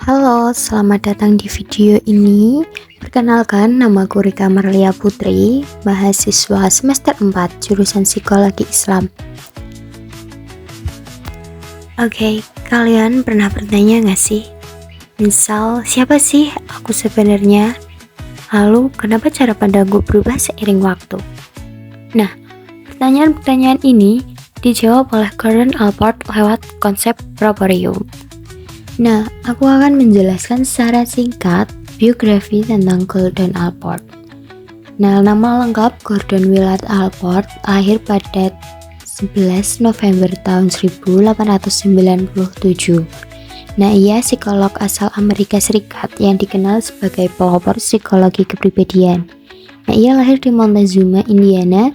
Halo, selamat datang di video ini. Perkenalkan, namaku Rika Marlia Putri, mahasiswa semester 4, jurusan Psikologi Islam. Oke, kalian pernah bertanya gak sih? Misal, siapa sih aku sebenarnya? Lalu, kenapa cara pandangku berubah seiring waktu? Nah, pertanyaan-pertanyaan ini dijawab oleh Gordon Allport lewat konsep proporium. Nah, aku akan menjelaskan secara singkat biografi tentang Gordon Allport. Nah, nama lengkap Gordon Willard Allport, lahir pada 11 November tahun 1897. Nah, ia psikolog asal Amerika Serikat yang dikenal sebagai pelopor psikologi kepribadian. Nah, ia lahir di Montezuma, Indiana,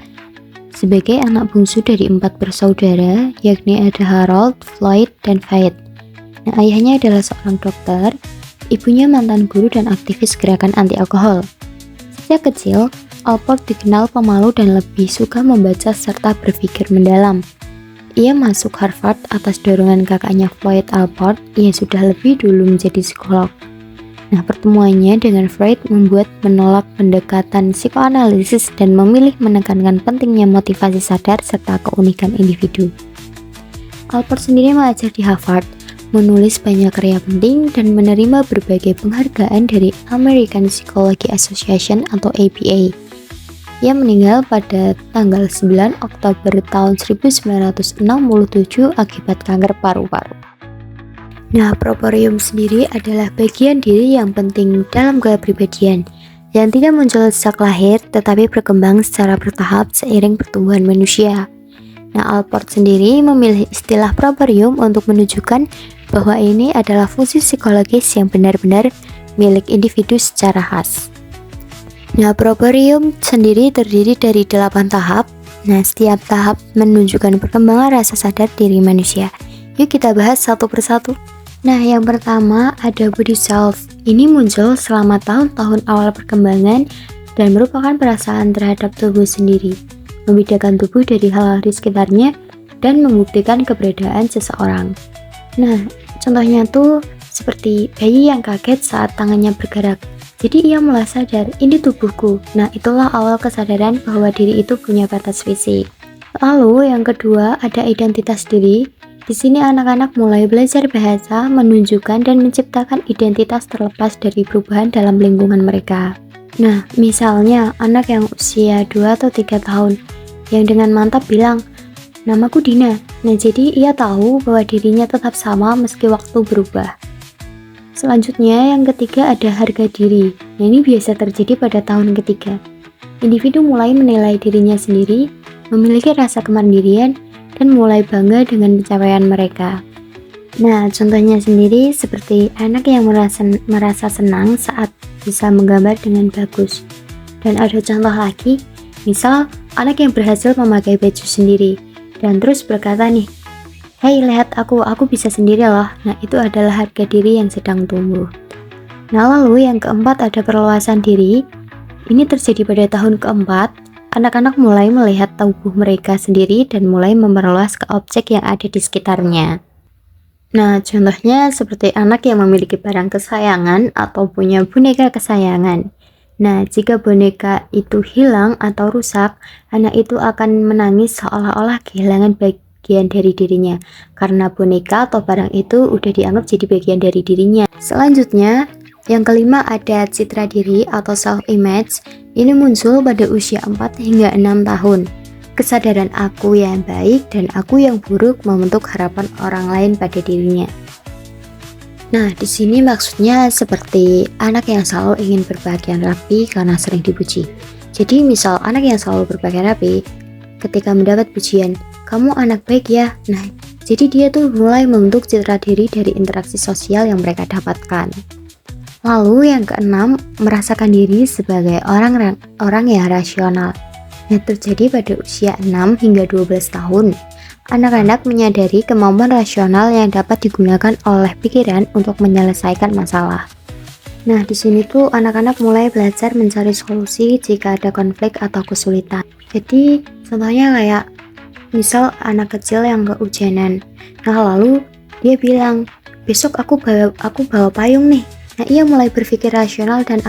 sebagai anak bungsu dari 4 bersaudara, yakni ada Harold, Floyd, dan Faith. Nah, ayahnya adalah seorang dokter, ibunya mantan guru dan aktivis gerakan anti alkohol. Sejak kecil, Allport dikenal pemalu dan lebih suka membaca serta berpikir mendalam. Ia masuk Harvard atas dorongan kakaknya Floyd Allport yang sudah lebih dulu menjadi psikolog. Nah, pertemuannya dengan Freud membuat menolak pendekatan psikoanalisis dan memilih menekankan pentingnya motivasi sadar serta keunikan individu. Allport sendiri mengajar di Harvard, menulis banyak karya penting, dan menerima berbagai penghargaan dari American Psychology Association atau APA. Ia meninggal pada tanggal 9 Oktober tahun 1967 akibat kanker paru-paru. Nah, proporium sendiri adalah bagian diri yang penting dalam kepribadian, yang tidak muncul sejak lahir tetapi berkembang secara bertahap seiring pertumbuhan manusia. Nah, Allport sendiri memilih istilah proporium untuk menunjukkan bahwa ini adalah fungsi psikologis yang benar-benar milik individu secara khas. Nah, proporium sendiri terdiri dari 8 tahap. Nah, setiap tahap menunjukkan perkembangan rasa sadar diri manusia. Yuk kita bahas satu persatu. Nah, yang pertama ada body self. Ini muncul selama tahun-tahun awal perkembangan dan merupakan perasaan terhadap tubuh sendiri, membedakan tubuh dari hal-hal di sekitarnya, dan membuktikan keberadaan seseorang. Nah, contohnya tuh seperti bayi yang kaget saat tangannya bergerak. Jadi ia mulai sadar, ini tubuhku. Nah, itulah awal kesadaran bahwa diri itu punya batas fisik. Lalu yang kedua ada identitas diri. Di sini anak-anak mulai belajar bahasa, menunjukkan dan menciptakan identitas terlepas dari perubahan dalam lingkungan mereka. Nah, misalnya anak yang usia 2 atau 3 tahun yang dengan mantap bilang, "Namaku Dina." Nah, jadi ia tahu bahwa dirinya tetap sama meski waktu berubah. Selanjutnya, yang ketiga ada harga diri. Nah, ini biasa terjadi pada tahun ketiga. Individu mulai menilai dirinya sendiri, memiliki rasa kemandirian, dan mulai bangga dengan pencapaian mereka. Nah, contohnya sendiri seperti anak yang merasa senang saat bisa menggambar dengan bagus. Dan ada contoh lagi, misal anak yang berhasil memakai baju sendiri dan terus berkata nih, "Hei, lihat aku bisa sendiri loh." Nah, itu adalah harga diri yang sedang tumbuh. Nah, lalu yang keempat ada perluasan diri. Ini terjadi pada tahun keempat. Anak-anak mulai melihat tubuh mereka sendiri dan mulai memperluas ke objek yang ada di sekitarnya. Nah, contohnya seperti anak yang memiliki barang kesayangan atau punya boneka kesayangan. Nah, jika boneka itu hilang atau rusak, anak itu akan menangis seolah-olah kehilangan bagian dari dirinya, karena boneka atau barang itu udah dianggap jadi bagian dari dirinya. Selanjutnya, yang kelima ada citra diri atau self-image. Ini muncul pada usia 4 hingga 6 tahun. Kesadaran aku yang baik dan aku yang buruk membentuk harapan orang lain pada dirinya. Nah, di sini maksudnya seperti anak yang selalu ingin berpakaian rapi karena sering dipuji. Jadi misal anak yang selalu berpakaian rapi, ketika mendapat pujian, "Kamu anak baik ya." Nah, jadi dia tuh mulai membentuk citra diri dari interaksi sosial yang mereka dapatkan. Lalu yang keenam, merasakan diri sebagai orang yang rasional. Nah, terjadi pada usia 6 hingga 12 tahun. Anak-anak menyadari kemampuan rasional yang dapat digunakan oleh pikiran untuk menyelesaikan masalah. Nah, di sini tuh anak-anak mulai belajar mencari solusi jika ada konflik atau kesulitan. Jadi, contohnya kayak misal anak kecil yang kehujanan. Nah, lalu dia bilang, besok aku bawa payung nih. Nah, ia mulai berpikir rasional dan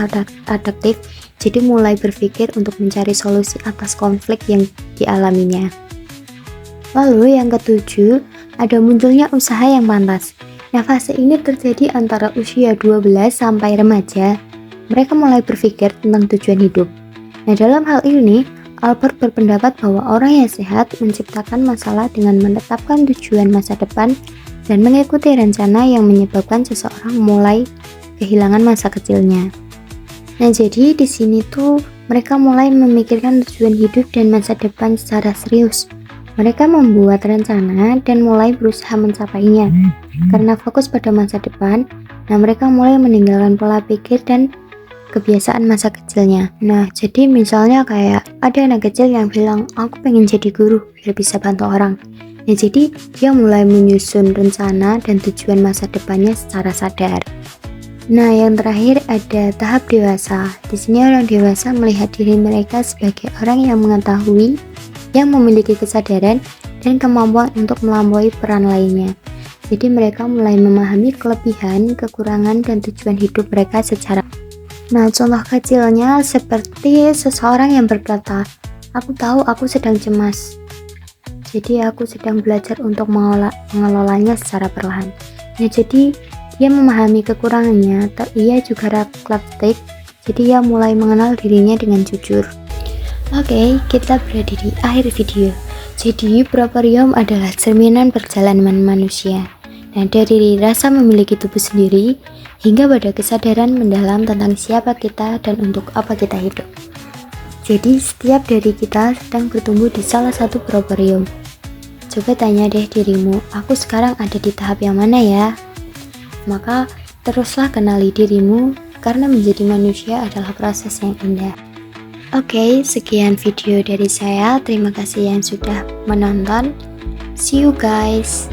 adaptif, jadi mulai berpikir untuk mencari solusi atas konflik yang dialaminya. Lalu yang ketujuh, ada munculnya usaha yang pantas. Nah, fase ini terjadi antara usia 12 sampai remaja. Mereka mulai berpikir tentang tujuan hidup. Nah, dalam hal ini, Albert berpendapat bahwa orang yang sehat menciptakan masalah dengan menetapkan tujuan masa depan dan mengikuti rencana yang menyebabkan seseorang mulai kehilangan masa kecilnya. Nah, jadi di sini tuh mereka mulai memikirkan tujuan hidup dan masa depan secara serius. Mereka membuat rencana dan mulai berusaha mencapainya. Karena fokus pada masa depan, nah mereka mulai meninggalkan pola pikir dan kebiasaan masa kecilnya. Nah, jadi misalnya kayak ada anak kecil yang bilang, aku pengen jadi guru biar bisa bantu orang. Nah, jadi dia mulai menyusun rencana dan tujuan masa depannya secara sadar. Nah, yang terakhir ada tahap dewasa. Di sini orang dewasa melihat diri mereka sebagai orang yang mengetahui, yang memiliki kesadaran dan kemampuan untuk melampaui peran lainnya. Jadi mereka mulai memahami kelebihan, kekurangan, dan tujuan hidup mereka secara. Nah, contoh kecilnya seperti seseorang yang berkata, aku tahu aku sedang cemas. Jadi aku sedang belajar untuk mengelolanya secara perlahan. Nah, jadi dia memahami kekurangannya, ia juga reflektif, jadi ia mulai mengenal dirinya dengan jujur. Oke, kita berada di akhir video. Jadi, properium adalah cerminan perjalanan manusia. Nah, dari rasa memiliki tubuh sendiri, hingga pada kesadaran mendalam tentang siapa kita dan untuk apa kita hidup. Jadi, setiap dari kita sedang bertumbuh di salah satu properium. Coba tanya deh dirimu, aku sekarang ada di tahap yang mana ya? Maka, teruslah kenali dirimu, karena menjadi manusia adalah proses yang indah. Oke, sekian video dari saya. Terima kasih yang sudah menonton. See you guys.